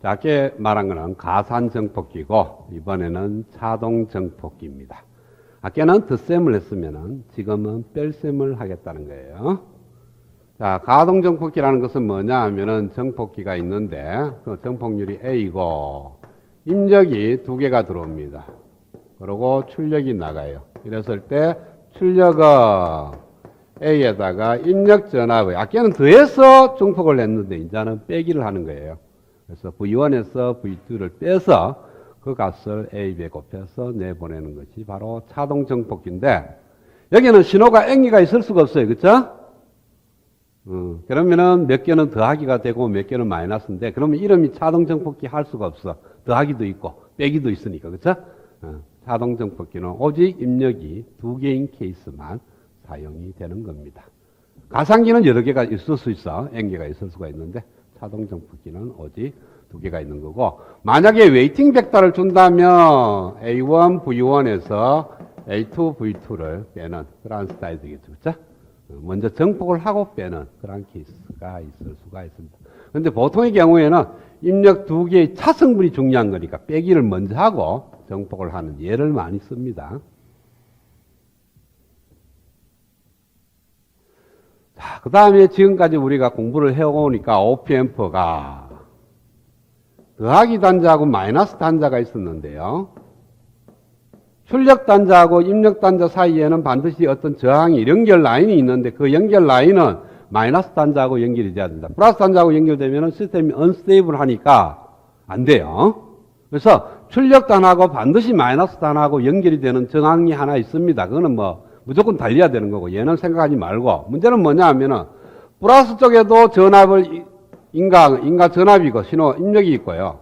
자, 아까 말한 거는 가산 정폭기고 이번에는 차동 정폭기입니다. 아까는 덧셈을 했으면은 지금은 뺄셈을 하겠다는 거예요. 자, 가동 정폭기라는 것은 뭐냐 하면은 정폭기가 있는데 그 정폭률이 A고 입력이 두 개가 들어옵니다. 그리고 출력이 나가요. 이랬을 때 출력은 A에다가 입력 전압을 아까는 더해서 정폭을 했는데 이제는 빼기를 하는 거예요. 그래서 V1에서 V2를 빼서 그 값을 A에 곱해서 내보내는 것이 바로 차동 정폭기인데 여기는 신호가 N개가 있을 수가 없어요. 그렇죠? 그러면은 몇 개는 더하기가 되고 몇 개는 마이너스인데 그러면 이름이 차동 정폭기 할 수가 없어. 더하기도 있고 빼기도 있으니까. 그렇죠? 차동 정폭기는 오직 입력이 두 개인 케이스만 사용이 되는 겁니다. 가상기는 여러 개가 있을 수 있어. N개가 있을 수가 있는데 차동 정폭기는 오직 두 개가 있는 거고 만약에 웨이팅 벡터를 준다면 A1, V1에서 A2, V2를 빼는 그런 스타일이 되겠죠. 그렇죠? 먼저 정폭을 하고 빼는 그런 케이스가 있을 수가 있습니다. 그런데 보통의 경우에는 입력 두 개의 차성분이 중요한 거니까 빼기를 먼저 하고 정폭을 하는 예를 많이 씁니다. 자, 그 다음에 지금까지 우리가 공부를 해오니까 OPM프가 더하기 단자하고 마이너스 단자가 있었는데요. 출력 단자하고 입력 단자 사이에는 반드시 어떤 저항이 연결 라인이 있는데 그 연결 라인은 마이너스 단자하고 연결이 돼야 된다. 플러스 단자하고 연결되면 시스템이 언스테이블 하니까 안 돼요. 그래서 출력 단하고 반드시 마이너스 단하고 연결이 되는 저항이 하나 있습니다. 그거는 뭐 무조건 달려야 되는 거고 얘는 생각하지 말고 문제는 뭐냐 하면은 플러스 쪽에도 전압을 인가 전압이고 신호 입력이 있고요.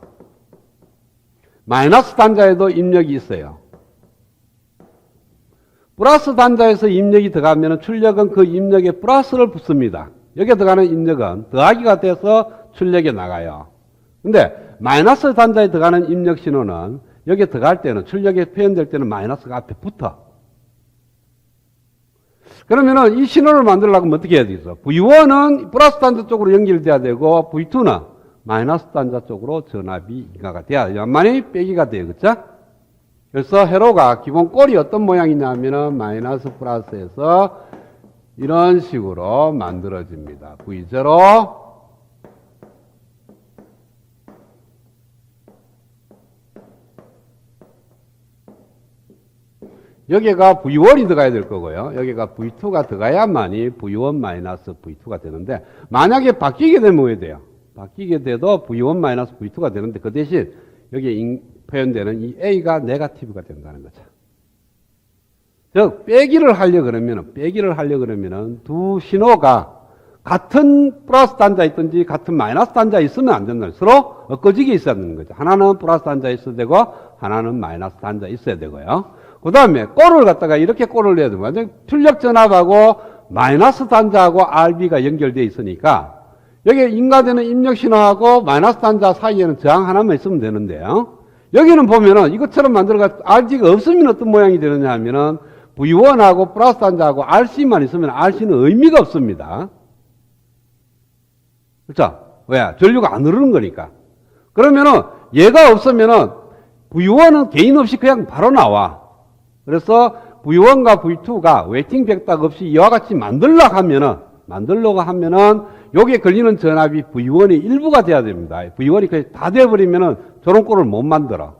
마이너스 단자에도 입력이 있어요. 플러스 단자에서 입력이 들어가면 출력은 그 입력에 플러스를 붙습니다. 여기에 들어가는 입력은 더하기가 돼서 출력에 나가요. 근데 마이너스 단자에 들어가는 입력 신호는 여기에 들어갈 때는 출력에 표현될 때는 마이너스가 앞에 붙어. 그러면은 이 신호를 만들려면 어떻게 해야 되겠어? V1은 플러스 단자 쪽으로 연결돼야 되고 V2는 마이너스 단자 쪽으로 전압이 인가가 돼야만이 빼기가 돼요. 그렇죠? 그래서 회로가 기본 꼴이 어떤 모양이냐면은 마이너스 플러스에서 이런 식으로 만들어집니다. V0 여기가 V1이 들어가야 될 거고요. 여기가 V2가 들어가야만이 V1 마이너스 V2가 되는데 만약에 바뀌게 되면 뭐 해야 돼요? 바뀌게 돼도 V1 마이너스 V2가 되는데 그 대신 여기에 표현되는 이 A가 네거티브가 된다는 거죠. 즉 빼기를 하려 그러면은 두 신호가 같은 플러스 단자 있든지 같은 마이너스 단자 있으면 안 된다. 서로 엇갈지게 있어야 되는 거죠. 하나는 플러스 단자 있어야 되고 하나는 마이너스 단자 있어야 되고요. 그 다음에 꼴을 갖다가 이렇게 꼴을 내야 됩니다. 출력 전압하고 마이너스 단자하고 RB가 연결되어 있으니까 여기에 인가되는 입력 신호하고 마이너스 단자 사이에는 저항 하나만 있으면 되는데요. 여기는 보면은 이것처럼 만들어가 RG가 없으면 어떤 모양이 되느냐 하면은 V1하고 플러스 단자하고 RC만 있으면 RC는 의미가 없습니다. 그렇죠? 왜? 전류가 안 흐르는 거니까. 그러면은 얘가 없으면은 V1은 개인 없이 그냥 바로 나와. 그래서 V1과 V2가 웨이팅 벡터 없이 이와 같이 만들려고 하면은 여기에 걸리는 전압이 V1의 일부가 돼야 됩니다. V1이 거의 다 돼버리면은 저런 꼴을 못 만들어.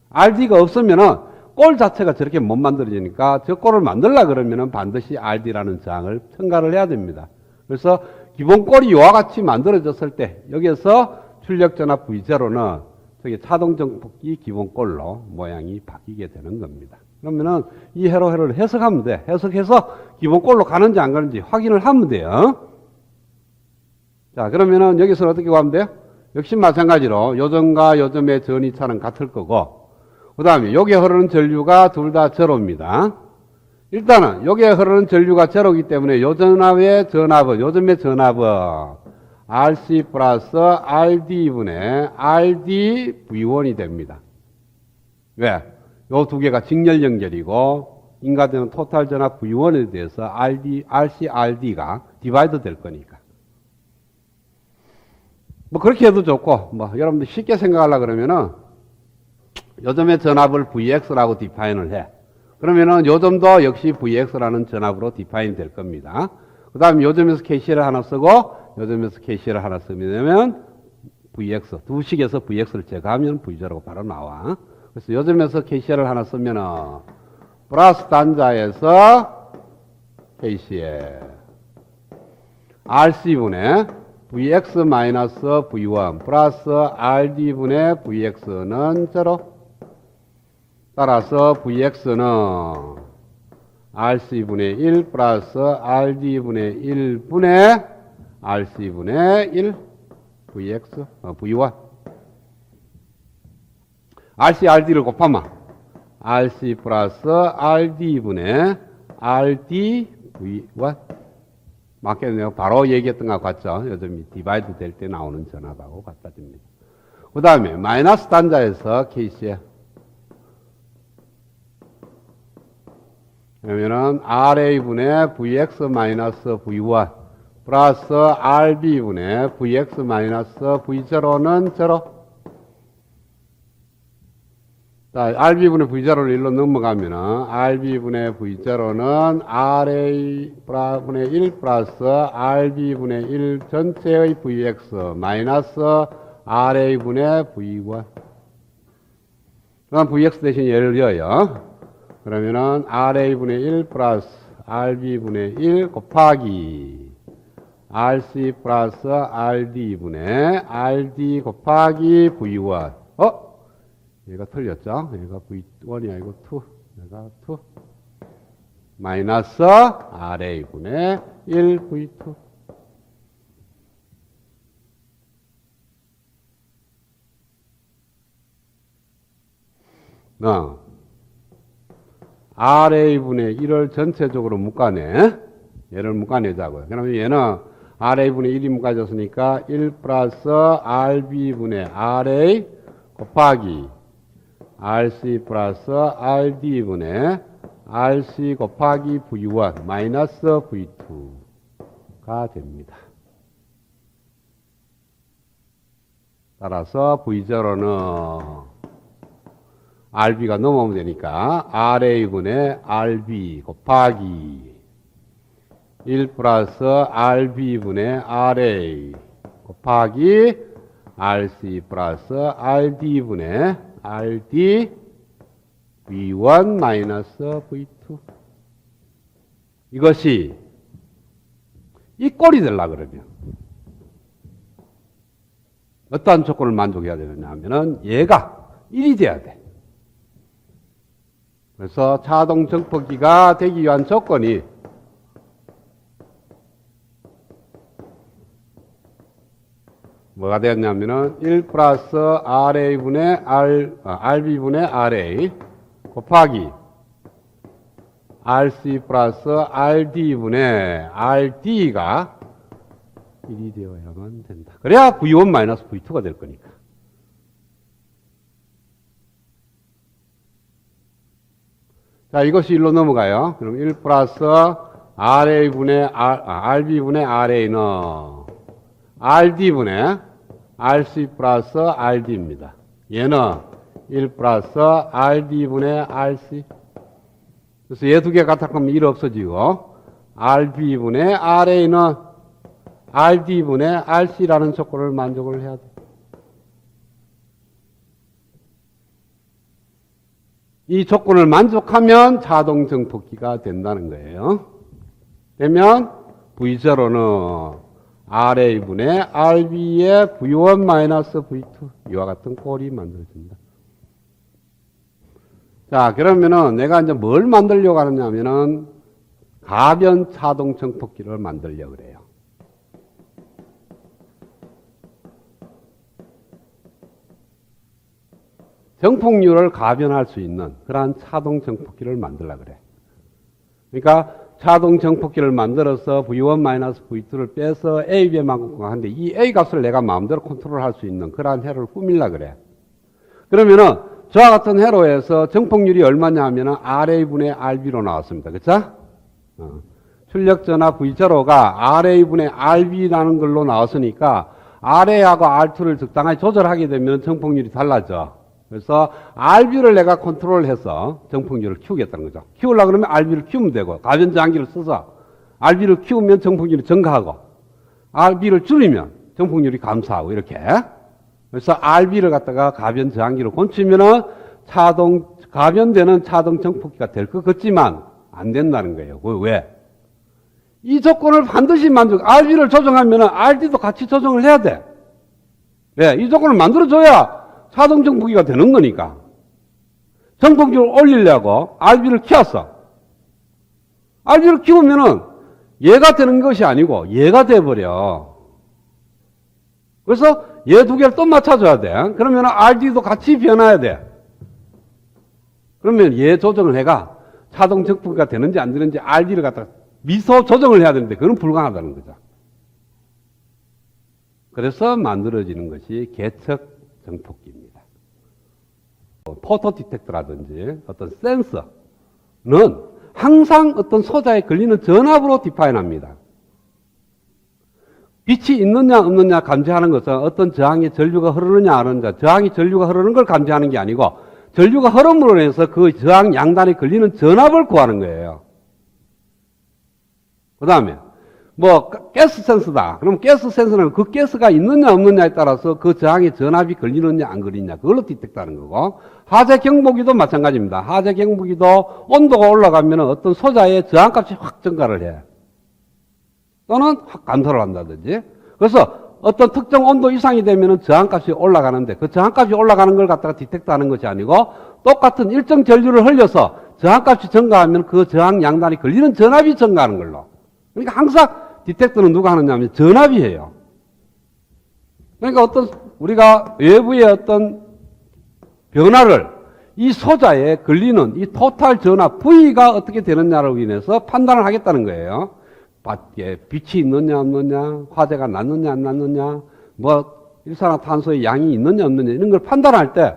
RD가 없으면은 꼴 자체가 저렇게 못 만들어지니까 저 꼴을 만들려고 그러면은 반드시 RD라는 저항을 첨가를 해야 됩니다. 그래서 기본 꼴이 이와 같이 만들어졌을 때 여기에서 출력 전압 V0는 저기 차동 정폭기 기본 꼴로 모양이 바뀌게 되는 겁니다. 그러면은 이 회로를 해석하면 돼. 해석해서 기본 꼴로 가는지 안 가는지 확인을 하면 돼요. 자, 그러면은 여기서 어떻게 구하면 돼요? 역시 마찬가지로 요점과 요점의 전이차는 같을 거고, 그 다음에 여기에 흐르는 전류가 둘 다 제로입니다. 일단은 여기에 흐르는 전류가 제로이기 때문에 요점의 전압은 RC 플러스 RD분의 RD V1이 됩니다. 왜? 요 두 개가 직렬 연결이고 인가되는 토탈 전압 V1에 대해서 RC, RD가 디바이드 될 거니까. 뭐 그렇게 해도 좋고, 뭐 여러분들 쉽게 생각하려고 그러면은 요점의 전압을 Vx라고 디파인을 해. 그러면은 요점도 역시 Vx라는 전압으로 디파인 될 겁니다. 그 다음에 요점에서 KCL을 하나 쓰고 요점에서 KCL을 하나 쓰면 되면 Vx, 두 식에서 Vx를 제거하면 V제로가 바로 나와. 그래서 요점에서 KCL을 하나 쓰면은 플러스 단자에서 KCL RC분의 Vx 마이너스 V1 플러스 RD분의 Vx는 제로. 따라서 Vx는 RC분의 1 플러스 RD분의 1분의 RC분의 1 VX, V1 RC, RD를 곱하면 RC 플러스 RD분의 RD V1 맞게 내가 바로 얘기했던 것 같죠? 요즘 디바이드 될 때 나오는 전압하고 갖다 줍니다. 그 다음에 마이너스 단자에서 KCL 그러면은 RA분의 VX 마이너스 V1 플러스 RB분의 VX 마이너스 V0는 제로. 자, RB분의 V0를 1로 넘어가면은 RB분의 V0는 RA분의 1 플러스 RB분의 1 전체의 VX 마이너스 RA분의 V1. 그럼 VX 대신 얘를 넣어요. 그러면은 RA분의 1 플러스 RB분의 1 곱하기 RC 플러스 RD분의 RD 곱하기 V1. 얘가 틀렸죠? 얘가 V1이 아니고 2. 얘가 2. 마이너스 RA분의 1 V2. RA분의 1을 전체적으로 묶어내. 얘를 묶어내자고요. 그러면 얘는 RA분의 1이 묶어졌으니까 1 플러스 RB분의 RA 곱하기 RC 플러스 RD분의 RC 곱하기 V1 마이너스 V2가 됩니다. 따라서 V0는 RB가 넘어오면 되니까 RA분의 RB 곱하기 1 플러스 RB분의 RA 곱하기 RC 플러스 RD분의 RD V1 마이너스 V2. 이것이 이 꼴이 되려고 그러면 어떠한 조건을 만족해야 되느냐 하면은 얘가 1이 돼야 돼. 그래서 차동 정폭기가 되기 위한 조건이 뭐가 되었냐면은 1 플러스 RA분의 RB분의 RA 곱하기 RC 플러스 RD분의 RD가 1이 되어야만 된다. 그래야 V1 마이너스 V2가 될 거니까. 자, 이것이 1로 넘어가요. 그럼 1 플러스 RA분의 RB분의 RA는 RD분의 RC 플러스 RD입니다. 얘는 1 플러스 RD분의 RC. 그래서 얘 두 개 같았으면 1 없어지고 RB분의 RA는 RD분의 RC라는 조건을 만족을 해야 돼. 이 조건을 만족하면 자동 정폭기가 된다는 거예요. 되면 V0는 RA분의 RB의 V1 마이너스 V2 이와 같은 꼴이 만들어진다. 자, 그러면은 내가 이제 뭘 만들려고 하느냐면은 가변 자동 정폭기를 만들려고 그래요. 정폭률을 가변할 수 있는 그러한 자동 정폭기를 만들려고 그래. 그러니까 자동 정폭기를 만들어서 V1-V2를 빼서 A, B에만 하는데 이 A 값을 내가 마음대로 컨트롤할 수 있는 그러한 회로를 꾸밀려고 그래. 그러면은 저와 같은 회로에서 정폭률이 얼마냐 하면은 RA분의 RB로 나왔습니다. 그쵸? 출력 전압 V0가 RA분의 RB라는 걸로 나왔으니까 RA하고 R2를 적당하게 조절하게 되면 정폭률이 달라져. 그래서 RB를 내가 컨트롤해서 정폭률을 키우겠다는 거죠. 키우려고 그러면 RB를 키우면 되고, 가변 저항기를 써서 RB를 키우면 정폭률이 증가하고, RB를 줄이면 정폭률이 감소하고, 이렇게. 그래서 RB를 갖다가 가변 저항기로 고치면은 가변되는 차동 정폭기가 될 것 같지만 안 된다는 거예요. 왜? 이 조건을 반드시 RB를 조정하면 RD도 같이 조정을 해야 돼. 네, 이 조건을 만들어줘야 차동 정폭기가 되는 거니까. 정폭률을 올리려고 RB를 키웠어. RB를 키우면은 얘가 되는 것이 아니고 얘가 돼버려. 그래서 얘 두 개를 또 맞춰줘야 돼. 그러면 RD도 같이 변화해야 돼. 그러면 얘 조정을 해가 차동 정폭기가 되는지 안 되는지 RD를 갖다가 미소 조정을 해야 되는데 그건 불가능하다는 거죠. 그래서 만들어지는 것이 계측 정폭기입니다. 포토 디텍터라든지 어떤 센서는 항상 어떤 소자에 걸리는 전압으로 디파인합니다. 빛이 있느냐 없느냐 감지하는 것은 어떤 저항의 전류가 흐르느냐 안 흐르느냐, 저항이 전류가 흐르는 걸 감지하는 게 아니고 전류가 흐름으로 인해서 그 저항 양단에 걸리는 전압을 구하는 거예요. 그 다음에 뭐 가스 센서다. 그럼 가스 센서는 그 가스가 있느냐 없느냐에 따라서 그 저항의 전압이 걸리느냐 안 걸리느냐 그걸로 디텍트하는 거고, 하재 경보기도 마찬가지입니다. 하재 경보기도 온도가 올라가면 어떤 소자의 저항값이 확 증가를 해. 또는 확 감소를 한다든지. 그래서 어떤 특정 온도 이상이 되면 저항값이 올라가는데 그 저항값이 올라가는 걸 갖다가 디텍트하는 것이 아니고 똑같은 일정 전류를 흘려서 저항값이 증가하면 그 저항 양단이 걸리는 전압이 증가하는 걸로. 그러니까 항상 디텍터는 누가 하느냐 하면 전압이 해요. 그러니까 우리가 외부의 어떤 변화를 이 소자에 걸리는 이 토탈 전압 V가 어떻게 되느냐로 인해서 판단을 하겠다는 거예요. 밖에 빛이 있느냐 없느냐, 화재가 났느냐 안 났느냐, 뭐 일산화탄소의 양이 있느냐 없느냐 이런 걸 판단할 때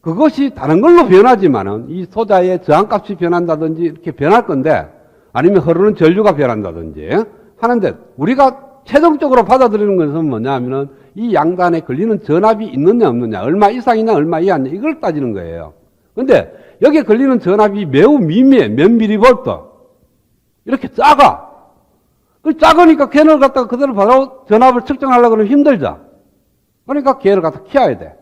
그것이 다른 걸로 변하지만은 이 소자의 저항값이 변한다든지 이렇게 변할 건데, 아니면 흐르는 전류가 변한다든지 하는데 우리가 최종적으로 받아들이는 것은 뭐냐 하면은 이 양단에 걸리는 전압이 있느냐 없느냐, 얼마 이상이냐 얼마 이하냐 이걸 따지는 거예요. 근데 여기에 걸리는 전압이 매우 미미해. 몇 미리볼트. 이렇게 작아. 그 작으니까 걔를 갖다가 그대로 바로 전압을 측정하려고 하면 힘들죠. 그러니까 걔를 갖다 키워야 돼.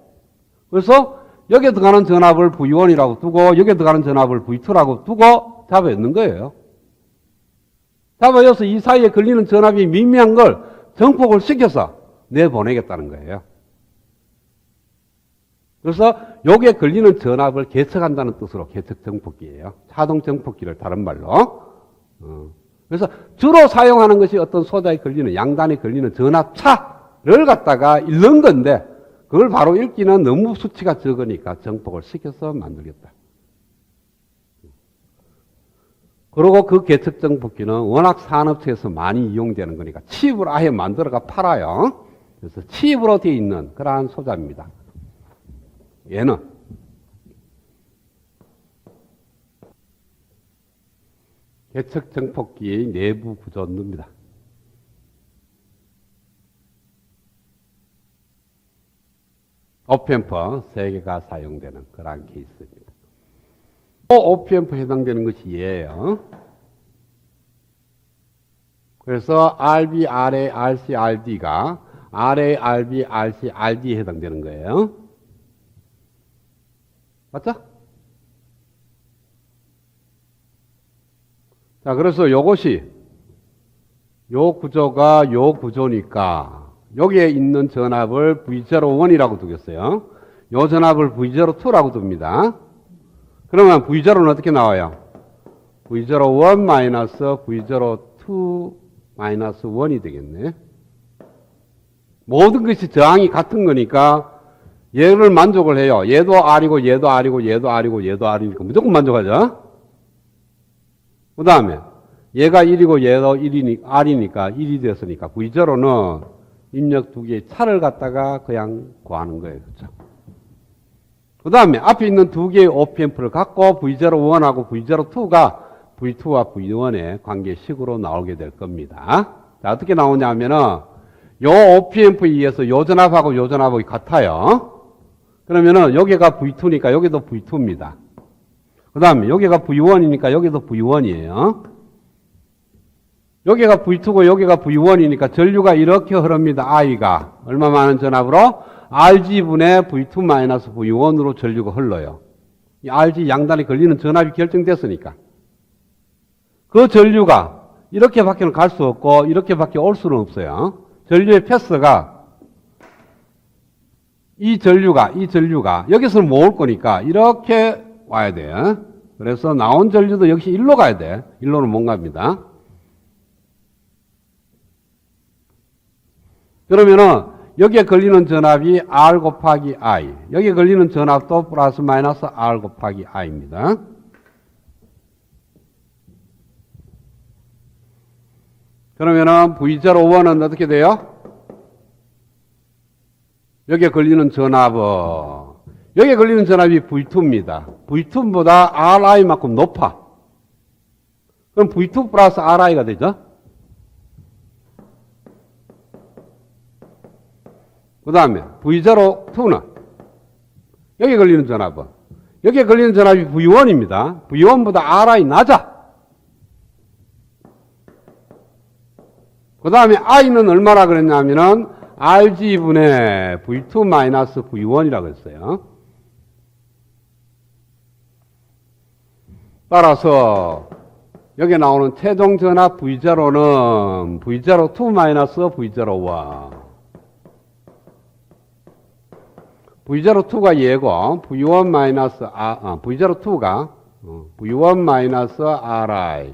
그래서 여기에 들어가는 전압을 V1이라고 두고 여기에 들어가는 전압을 V2라고 두고 잡아놓는 거예요. 잡아여서 이 사이에 걸리는 전압이 미미한 걸 정폭을 시켜서 내보내겠다는 거예요. 그래서 여기에 걸리는 전압을 계측한다는 뜻으로 계측 정폭기예요. 차동 정폭기를 다른 말로. 그래서 주로 사용하는 것이 어떤 소자에 걸리는, 양단에 걸리는 전압차를 갖다가 읽는 건데 그걸 바로 읽기는 너무 수치가 적으니까 정폭을 시켜서 만들겠다. 그리고 그 계측 정폭기는 워낙 산업체에서 많이 이용되는 거니까 칩을 아예 만들어가 팔아요. 그래서 칩으로 되어 있는 그러한 소자입니다. 얘는 계측 정폭기의 내부 구조입니다. 오프앰프 3개가 사용되는 그러한 케이스입니다. 오프앰프에 해당되는 것이 얘예요. 그래서 RB, RA, RC, RD가 RA, RB, RC, RD에 해당되는 거예요. 맞죠? 자, 그래서 요것이 요 구조가 요 구조니까 여기에 있는 전압을 V01이라고 두겠어요. 요 전압을 V02라고 둡니다. 그러면 V0는 어떻게 나와요? V01 마이너스 V02 마이너스 1이 되겠네. 모든 것이 저항이 같은 거니까 얘를 만족을 해요. 얘도 R이고 얘도 R이고 얘도 R이고 얘도 R이니까 무조건 만족하죠. 그 다음에 얘가 1이고 얘도 1이니까 R이니까 1이 됐으니까 V0는 입력 두 개의 차를 갖다가 그냥 구하는 거예요. 그렇죠? 그 다음에 앞에 있는 두 개의 오프앰프를 갖고 V01하고 V02가 V2와 V1의 관계식으로 나오게 될 겁니다. 자, 어떻게 나오냐 하면은 요 OPMV에서 요 전압하고 요 전압이 같아요. 그러면은 여기가 V2니까 여기도 V2입니다. 그 다음에 여기가 V1이니까 여기도 V1이에요. 여기가 V2고 여기가 V1이니까 전류가 이렇게 흐릅니다. I가 얼마 많은 전압으로? RG분의 V2-V1으로 전류가 흘러요. 이 RG 양단에 걸리는 전압이 결정됐으니까. 그 전류가 이렇게밖에는 갈 수 없고 이렇게밖에 올 수는 없어요. 전류의 패스가 이 전류가 여기서는 못 올 거니까 이렇게 와야 돼요. 그래서 나온 전류도 역시 일로 가야 돼. 일로는 못 갑니다. 그러면은 여기에 걸리는 전압이 R 곱하기 I, 여기에 걸리는 전압도 플러스 마이너스 R 곱하기 I입니다. 그러면은 V01은 어떻게 돼요? 여기에 걸리는 전압은, 여기에 걸리는 전압이 V2입니다. V2보다 RI만큼 높아. 그럼 V2 플러스 RI가 되죠? 그 다음에 V02는 여기에 걸리는 전압은, 여기에 걸리는 전압이 V1입니다. V1보다 RI 낮아. 그 다음에 I는 얼마나 그랬냐면은 RG분의 V2-V1이라고 했어요. 따라서 여기 나오는 최종 전압 V0는 V02-V01. V02가 얘고 V02가 V1-RI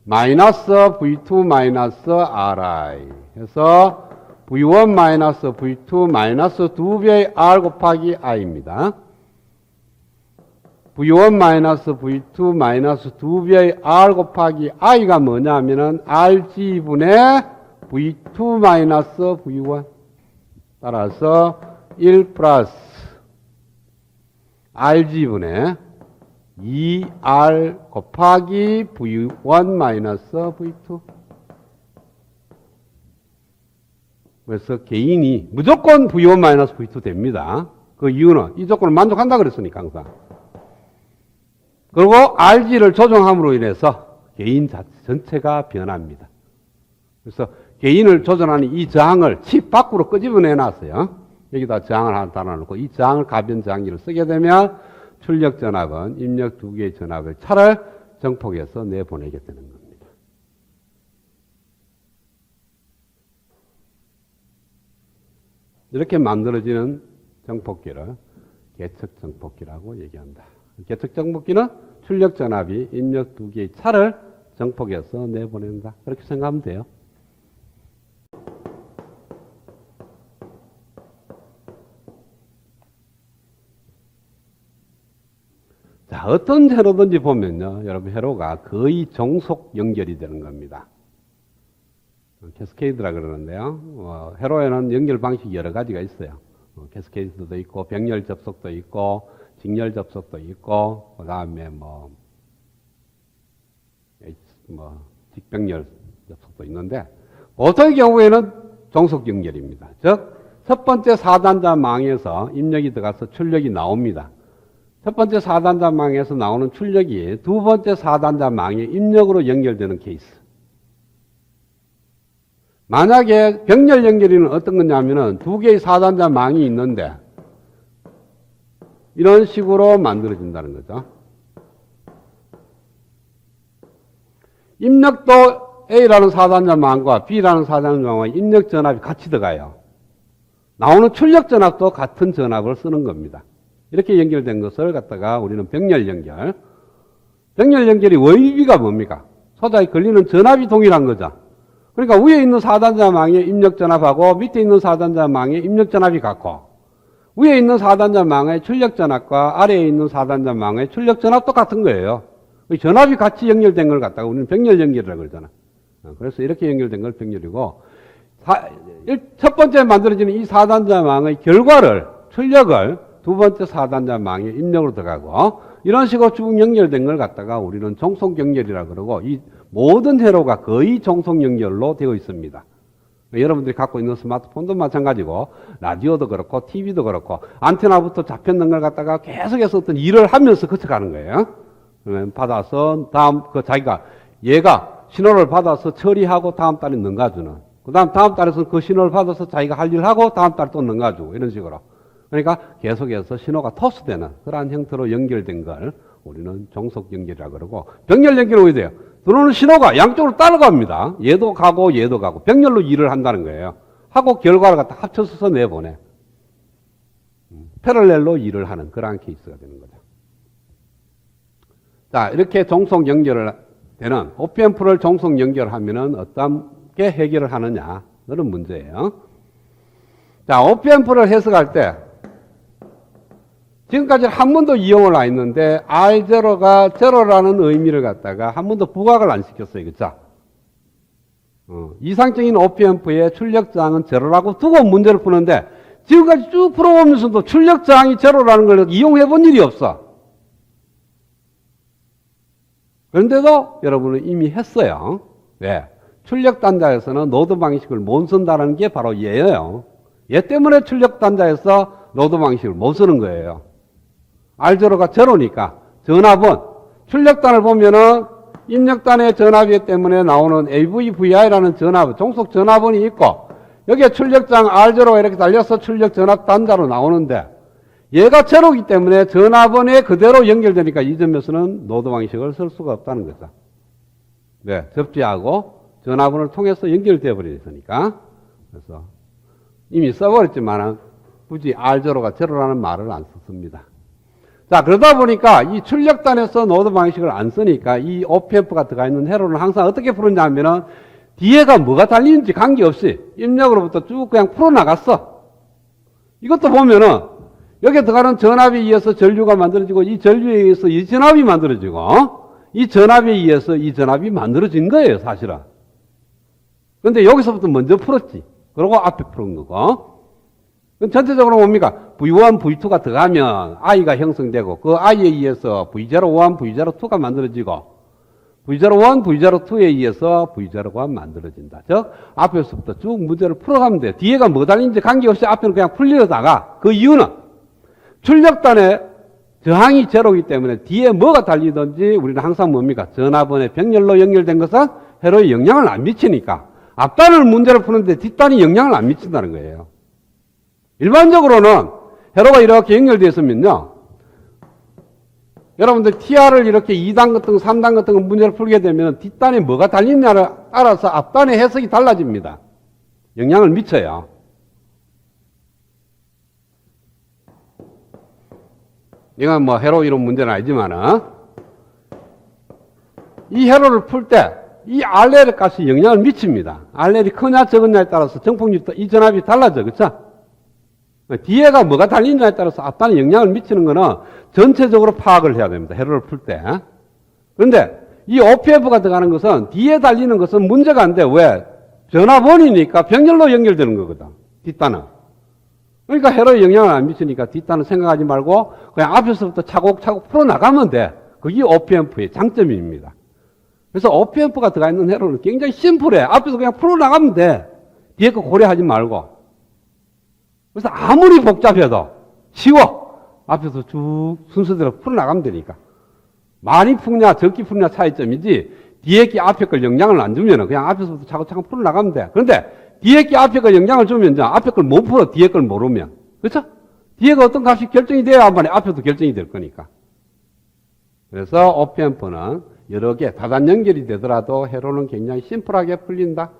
마이너스 V2-RI 해서 V1-V2 마이너스 2배의 R 곱하기 I입니다. V1-V2 마이너스 2배의 R 곱하기 I가 뭐냐면은 RG분의 V2-V1 따라서 1 플러스 RG분의 2R 곱하기 V1-V2. 그래서 개인이 무조건 V1-V2 됩니다. 그 이유는 이 조건을 만족한다 그랬으니까 항상. 그리고 RG를 조정함으로 인해서 개인 전체가 변합니다. 그래서 개인을 조절하는 이 저항을 칩 밖으로 끄집어내 놨어요. 여기다 저항을 하나 달아놓고 이 저항을 가변 저항기를 쓰게 되면 출력 전압은 입력 두 개의 전압의 차를 정폭해서 내보내게 되는 겁니다. 이렇게 만들어지는 정폭기를 계측 정폭기라고 얘기한다. 계측 정폭기는 출력 전압이 입력 두 개의 차를 정폭해서 내보낸다. 그렇게 생각하면 돼요. 자, 어떤 회로든지 보면요, 여러분 회로가 거의 종속 연결이 되는 겁니다. 캐스케이드라 그러는데요. 회로에는 연결 방식이 여러 가지가 있어요. 캐스케이드도 있고, 병렬 접속도 있고, 직렬 접속도 있고, 그 다음에 직병렬 접속도 있는데, 보통의 경우에는 종속 연결입니다. 즉, 첫 번째 4단자 망에서 입력이 들어가서 출력이 나옵니다. 첫 번째 4단자 망에서 나오는 출력이 두 번째 4단자 망의 입력으로 연결되는 케이스. 만약에 병렬 연결이는 어떤 거냐면은 두 개의 4단자 망이 있는데 이런 식으로 만들어진다는 거죠. 입력도 A라는 4단자 망과 B라는 4단자 망과 입력 전압이 같이 들어가요. 나오는 출력 전압도 같은 전압을 쓰는 겁니다. 이렇게 연결된 것을 갖다가 우리는 병렬 연결. 병렬 연결이 의미가 뭡니까? 소자에 걸리는 전압이 동일한 거죠. 그러니까 위에 있는 4단자 망의 입력 전압하고 밑에 있는 4단자 망의 입력 전압이 같고, 위에 있는 4단자 망의 출력 전압과 아래에 있는 4단자 망의 출력 전압도 같은 거예요. 전압이 같이 연결된 걸 갖다가 우리는 병렬 연결이라고 그러잖아. 그래서 이렇게 연결된 걸 병렬이고, 첫 번째 만들어지는 이 4단자 망의 결과를, 출력을 두 번째 4단자 망의 입력으로 들어가고, 이런 식으로 쭉 연결된 걸 갖다가 우리는 종속 연결이라고 그러고, 이 모든 회로가 거의 종속 연결로 되어 있습니다. 여러분들이 갖고 있는 스마트폰도 마찬가지고 라디오도 그렇고 TV도 그렇고 안테나부터 잡혔는 걸 갖다가 계속해서 어떤 일을 하면서 거쳐가는 거예요. 그러면 받아서 다음 자기가 얘가 신호를 받아서 처리하고 다음 달에 넘가주는, 그 다음 달에서는 그 신호를 받아서 자기가 할 일을 하고 다음 달에 또 넘가주고 이런 식으로. 그러니까 계속해서 신호가 토스되는 그러한 형태로 연결된 걸 우리는 종속 연결이라고 그러고, 병렬 연결은 왜 돼요? 들어오는 신호가 양쪽으로 따라갑니다. 얘도 가고 얘도 가고 병렬로 일을 한다는 거예요. 하고 결과를 갖다 합쳐서 내보내. 패럴렐로 일을 하는 그러한 케이스가 되는 거죠. 자, 이렇게 종속 연결을 되는 OPM프를 종속 연결하면은 어떻게 해결을 하느냐, 그런 문제예요. 자, OPM프를 해석할 때 지금까지 한 번도 이용을 안 했는데 I0가 제로라는 의미를 갖다가 한 번도 부각을 안 시켰어요. 그쵸? 이상적인 OPM프의 출력저항은 제로라고 두고 문제를 푸는데 지금까지 쭉 풀어보면서도 출력저항이 제로라는 걸 이용해 본 일이 없어. 그런데도 여러분은 이미 했어요. 왜? 출력단자에서는 노드 방식을 못 쓴다는 게 바로 얘예요. 얘 때문에 출력단자에서 노드 방식을 못 쓰는 거예요. R0가 제로니까 전압은 출력단을 보면은 입력단의 전압이 때문에 나오는 AVVI라는 전압, 종속 전압원이 있고 여기에 출력장 R0가 이렇게 달려서 출력 전압 단자로 나오는데 얘가 제로이기 때문에 전압원에 그대로 연결되니까 이 점에서는 노드 방식을 쓸 수가 없다는 거죠. 네, 접지하고 전압원을 통해서 연결되어 버리니까. 그래서 이미 써버렸지만 굳이 R0가 제로라는 말을 안 썼습니다. 자, 그러다 보니까 이 출력단에서 노드 방식을 안 쓰니까 이 OPM프가 들어가 있는 회로는 항상 어떻게 푸느냐 하면은 뒤에가 뭐가 달리는지 관계없이 입력으로부터 쭉 그냥 풀어나갔어. 이것도 보면은 여기에 들어가는 전압에 의해서 전류가 만들어지고 이 전류에 의해서 이 전압이 만들어지고 이 전압에 의해서 이 전압이 만들어진 거예요, 사실은. 그런데 여기서부터 먼저 풀었지. 그리고 앞에 푸는 거고. 전체적으로 뭡니까? V1, V2가 들어가면 I가 형성되고 그 I에 의해서 V01, V02가 만들어지고 V01, V02에 의해서 V01가 만들어진다. 즉 앞에서부터 쭉 문제를 풀어가면 돼. 뒤에가 뭐 달리는지 관계없이 앞에는 그냥 풀려다가 그 이유는 출력단의 저항이 제로이기 때문에 뒤에 뭐가 달리든지 우리는 항상 뭡니까? 전압원의 병렬로 연결된 것은 회로에 영향을 안 미치니까 앞단을 문제를 푸는데 뒷단이 영향을 안 미친다는 거예요. 일반적으로는 회로가 이렇게 연결되어 있으면요, 여러분들 TR을 이렇게 2단 같은 거, 3단 같은 거 문제를 풀게 되면 뒷단에 뭐가 달리느냐를 따라서 앞단의 해석이 달라집니다. 영향을 미쳐요. 이건 뭐 회로 이론 문제는 아니지만은 이 회로를 풀 때 이 RL 값이 영향을 미칩니다. RL이 크냐 적으냐에 따라서 정폭률, 이 전압이 달라져. 그쵸? 뒤에가 뭐가 달리느냐에 따라서 앞단에 영향을 미치는 거는 전체적으로 파악을 해야 됩니다. 회로를 풀 때. 그런데 이 OPF가 들어가는 것은 뒤에 달리는 것은 문제가 안 돼. 왜? 전압원이니까 병렬로 연결되는 거거든. 뒷단은. 그러니까 회로에 영향을 안 미치니까 뒷단은 생각하지 말고 그냥 앞에서부터 차곡차곡 풀어나가면 돼. 그게 OPM프의 장점입니다. 그래서 OPM프가 들어가 있는 회로는 굉장히 심플해. 앞에서 그냥 풀어나가면 돼. 뒤에 거 고려하지 말고. 그래서 아무리 복잡해도 쉬워. 앞에서 쭉 순서대로 풀어나가면 되니까. 많이 푸냐 적게 푸냐 차이점이지 뒤에 게 앞에 걸 영향을 안 주면 그냥 앞에서부터 차곡차곡 풀어나가면 돼. 그런데 뒤에 게 앞에 걸 영향을 주면 앞에 걸 못 풀어. 뒤에 걸 모르면. 그렇죠? 뒤에가 어떤 값이 결정이 돼야 한 번에 앞에도 결정이 될 거니까. 그래서 OPM프는 여러 개 다단 연결이 되더라도 회로는 굉장히 심플하게 풀린다.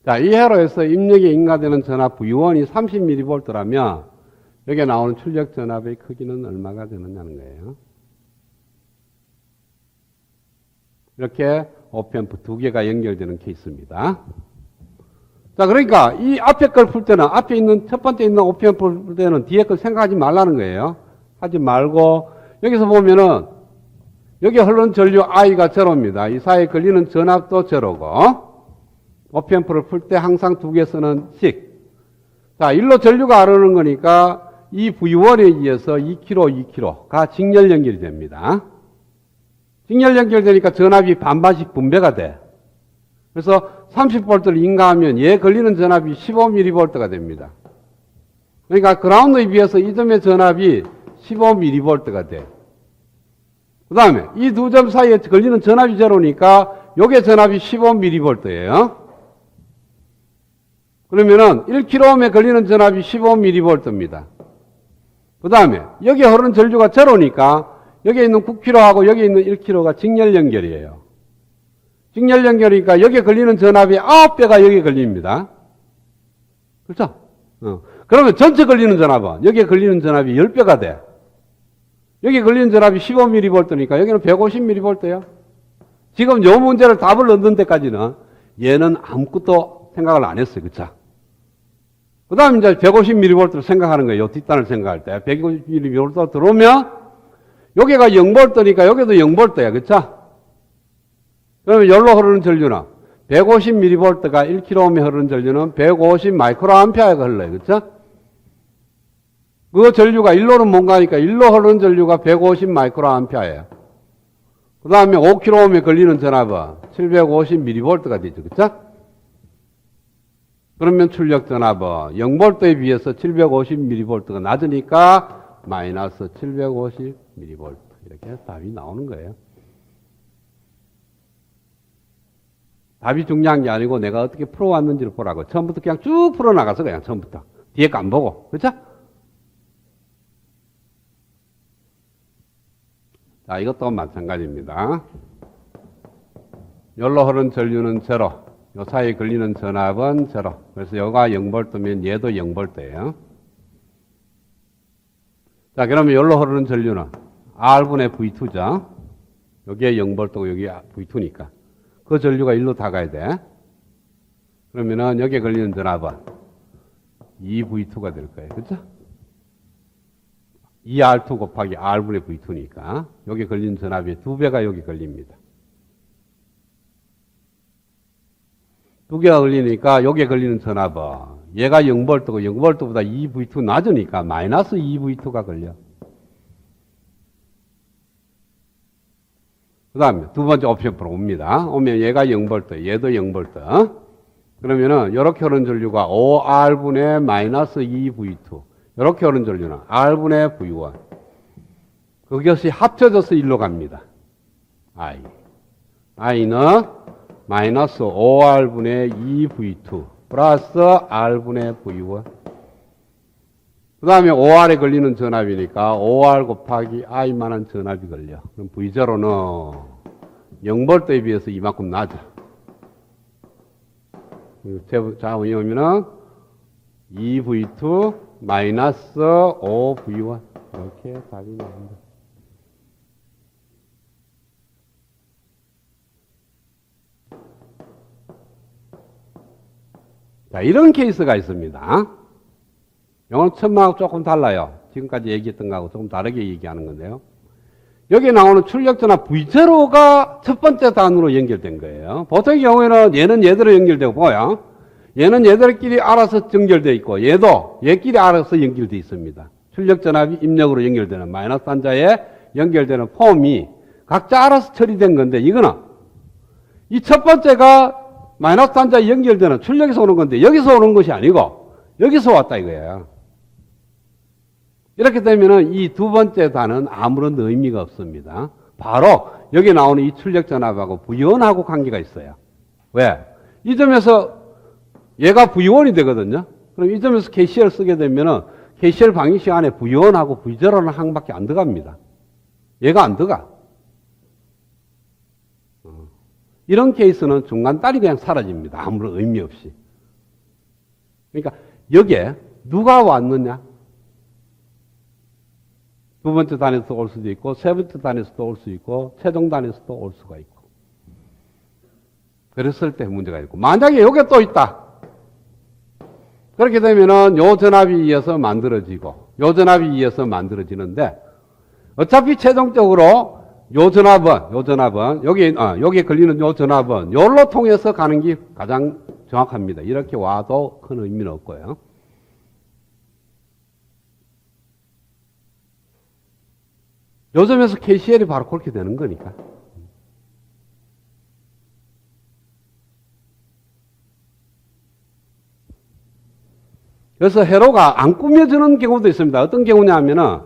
자, 이 회로에서 입력에 인가되는 전압 V1이 30mV라면 여기에 나오는 출력 전압의 크기는 얼마가 되느냐는 거예요. 이렇게 OPM프 두 개가 연결되는 케이스입니다. 자, 그러니까 이 앞에 걸 풀 때는 앞에 있는 첫 번째 있는 OPM프를 풀 때는 뒤에 걸 생각하지 말라는 거예요. 하지 말고 여기서 보면은 여기 흐르는 전류 I가 제로입니다. 이 사이에 걸리는 전압도 제로고 OPM프를 풀 때 항상 두 개 쓰는 식. 자, 일로 전류가 흐르는 거니까 이 V1에 의해서 2kg가 직렬 연결이 됩니다. 직렬 연결되니까 전압이 반반씩 분배가 돼. 그래서 30V를 인가하면 얘 걸리는 전압이 15mV가 됩니다. 그러니까 그라운드에 비해서 이 점의 전압이 15mV가 돼. 그 다음에 이 두 점 사이에 걸리는 전압이 제로니까 요게 전압이 15mV예요. 그러면은 1kΩ에 걸리는 전압이 15mV입니다. 그 다음에 여기 흐르는 전류가 제로니까 여기 있는 9kH하고 여기 있는 1kH가 직렬 연결이에요. 직렬 연결이니까 여기에 걸리는 전압이 9배가 여기에 걸립니다. 그렇죠? 그러면 전체 걸리는 전압은 여기에 걸리는 전압이 10배가 돼. 여기 걸리는 전압이 15mV니까 여기는 150mV예요. 지금 이 문제를 답을 얻는 데까지는 얘는 아무것도 생각을 안 했어요. 그쵸? 그 다음 이제 150mV를 생각하는 거예요. 뒷단을 생각할 때. 150mV 들어오면 여기가 0V니까 여기도 0V야. 그쵸? 그러면 열로 흐르는 전류는 150mV가 1kΩ에 흐르는 전류는 150 마이크로암페어가 흘러요. 그쵸? 그 전류가 일로는 못 가니까 일로 흐르는 전류가 150 마이크로암페어예요. 그 다음에 5kΩ에 걸리는 전압은 750mV가 되죠. 그쵸? 그러면 출력 전압은 0V에 비해서 750mV가 낮으니까 마이너스 750mV. 이렇게 답이 나오는 거예요. 답이 중요한 게 아니고 내가 어떻게 풀어왔는지를 보라고. 처음부터 그냥 쭉 풀어나가서 그냥 처음부터. 뒤에 거 안 보고. 그렇죠? 자, 이것도 마찬가지입니다. 열로 흐르는 전류는 제로. 요 사이에 걸리는 전압은 제로. 그래서 여가 0V면 얘도 0V예요. 자, 그러면 열로 흐르는 전류는 R분의 V2죠. 여기에 0V고 여기에 V2니까. 그 전류가 일로 다 가야 돼. 그러면은 여기에 걸리는 전압은 2V2가 될 거예요. 그죠? 2R2 곱하기 R분의 V2니까 여기 걸리는 전압이 2배가 여기 걸립니다. 2개가 걸리니까 여기에 걸리는 전압은 얘가 0V고 0V보다 2V2 낮으니까 마이너스 2V2가 걸려. 그 다음에 두 번째 옵션으로 옵니다. 오면 얘가 0V, 얘도 0V. 그러면은 이렇게 흐르는 전류가 5R분의 마이너스 2V2. 이렇게 흐르는 전류는 R분의 V1. 그것이 합쳐져서 1로 갑니다. I. I는 마이너스 5R분의 2V2 플러스 R분의 V1. 그 다음에 5R에 걸리는 전압이니까 5R 곱하기 I만한 전압이 걸려. 그럼 V0는 0V에 비해서 이만큼 낮아. 자, 오면은 2V2 마이너스 5V1. 이렇게 답이 나옵니다. 자, 이런 케이스가 있습니다. 이건 천만하고 조금 달라요. 지금까지 얘기했던 거하고 조금 다르게 얘기하는 건데요. 여기 나오는 출력전압 V0가 첫 번째 단으로 연결된 거예요. 보통의 경우에는 얘는 얘대로 연결되고 뭐야? 얘는 얘들끼리 알아서 연결되어 있고 얘도 얘끼리 알아서 연결되어 있습니다. 출력전압이 입력으로 연결되는 마이너스 단자에 연결되는 폼이 각자 알아서 처리된 건데 이거는 이 첫 번째가 마이너스 단자에 연결되는 출력에서 오는 건데 여기서 오는 것이 아니고 여기서 왔다 이거예요. 이렇게 되면은 이 두 번째 단은 아무런 의미가 없습니다. 바로 여기 나오는 이 출력 전압하고 V1하고 관계가 있어요. 왜? 이 점에서 얘가 V1이 되거든요. 그럼 이 점에서 KCL 쓰게 되면은 KCL 방정식 안에 V1하고 V0는 항밖에 안 들어갑니다. 얘가 안 들어가. 이런 케이스는 중간 딸이 그냥 사라집니다. 아무런 의미 없이. 그러니까 여기에 누가 왔느냐? 두 번째 단에서도 올 수도 있고 세 번째 단에서도 올 수 있고 최종 단에서도 올 수가 있고 그랬을 때 문제가 있고 만약에 여기에 또 있다. 그렇게 되면은 요 전압이 의해서 만들어지고 요 전압이 의해서 만들어지는데 어차피 최종적으로 요 전압은 여기에 걸리는 요 전압은 요로 통해서 가는 게 가장 정확합니다. 이렇게 와도 큰 의미는 없고요. 요 점에서 KCL이 바로 그렇게 되는 거니까. 그래서 회로가 안 꾸며지는 경우도 있습니다. 어떤 경우냐 하면은,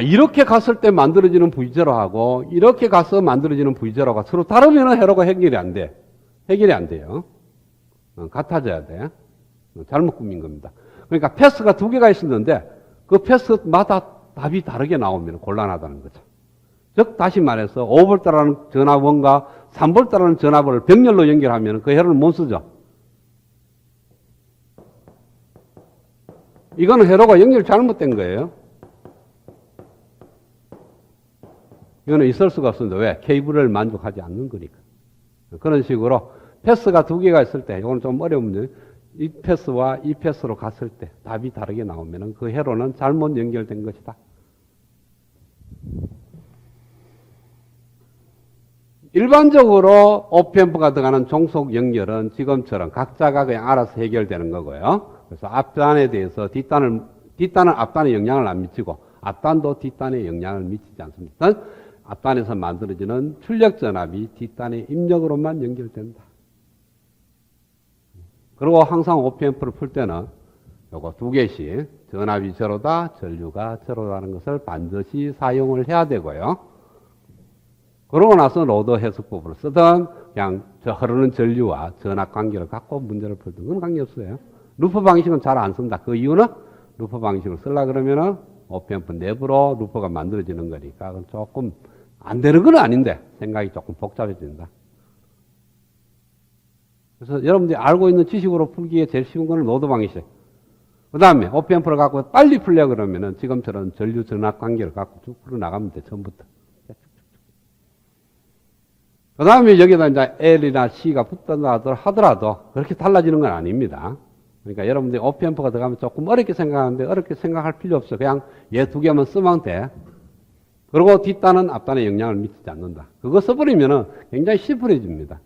이렇게 갔을 때 만들어지는 V제로하고, 이렇게 가서 만들어지는 V제로가 서로 다르면은 회로가 해결이 안 돼. 해결이 안 돼요. 같아져야 돼. 잘못 꾸민 겁니다. 그러니까 패스가 두 개가 있었는데, 그 패스마다 답이 다르게 나오면 곤란하다는 거죠. 즉, 다시 말해서 5V라는 전압원과 3V라는 전압을 병렬로 연결하면 그 회로는 못 쓰죠. 이거는 회로가 연결 잘못된 거예요. 이거는 있을 수가 없습니다. 왜? 케이블을 만족하지 않는 거니까. 그런 식으로 패스가 두 개가 있을 때, 이건 좀 어려운 문제. 이 패스와 이 패스로 갔을 때 답이 다르게 나오면 그 회로는 잘못 연결된 것이다. 일반적으로 오프앰프가 들어가는 종속 연결은 지금처럼 각자가 그냥 알아서 해결되는 거고요. 그래서 앞단에 대해서 뒷단은 앞단에 영향을 안 미치고 앞단도 뒷단에 영향을 미치지 않습니다. 앞단에서 만들어지는 출력 전압이 뒷단의 입력으로만 연결된다. 그리고 항상 오프앰프를 풀 때는 요거 두 개씩 전압이 제로다, 전류가 제로라는 것을 반드시 사용을 해야 되고요. 그러고 나서 로드 해석법을 쓰든 그냥 저 흐르는 전류와 전압 관계를 갖고 문제를 풀든 그건 관계없어요. 루프 방식은 잘 안 쓴다. 그 이유는 루프 방식을 쓰려고 그러면은 오프앰프 내부로 루프가 만들어지는 거니까 그건 조금 안 되는 건 아닌데 생각이 조금 복잡해진다. 그래서 여러분들이 알고 있는 지식으로 풀기에 제일 쉬운 거는 로드 방식. 그 다음에 오프앰프를 갖고 빨리 풀려고 그러면은 지금처럼 전류 전압 관계를 갖고 쭉 풀어나가면 돼, 처음부터. 그 다음에 여기다 이제 L이나 C가 붙는다 하더라도 그렇게 달라지는 건 아닙니다. 그러니까 여러분들이 오프앰프가 들어가면 조금 어렵게 생각하는데 어렵게 생각할 필요 없어. 그냥 얘 두 개만 쓰면 돼. 그리고 뒷단은 앞단에 영향을 미치지 않는다. 그거 써버리면은 굉장히 심플해집니다.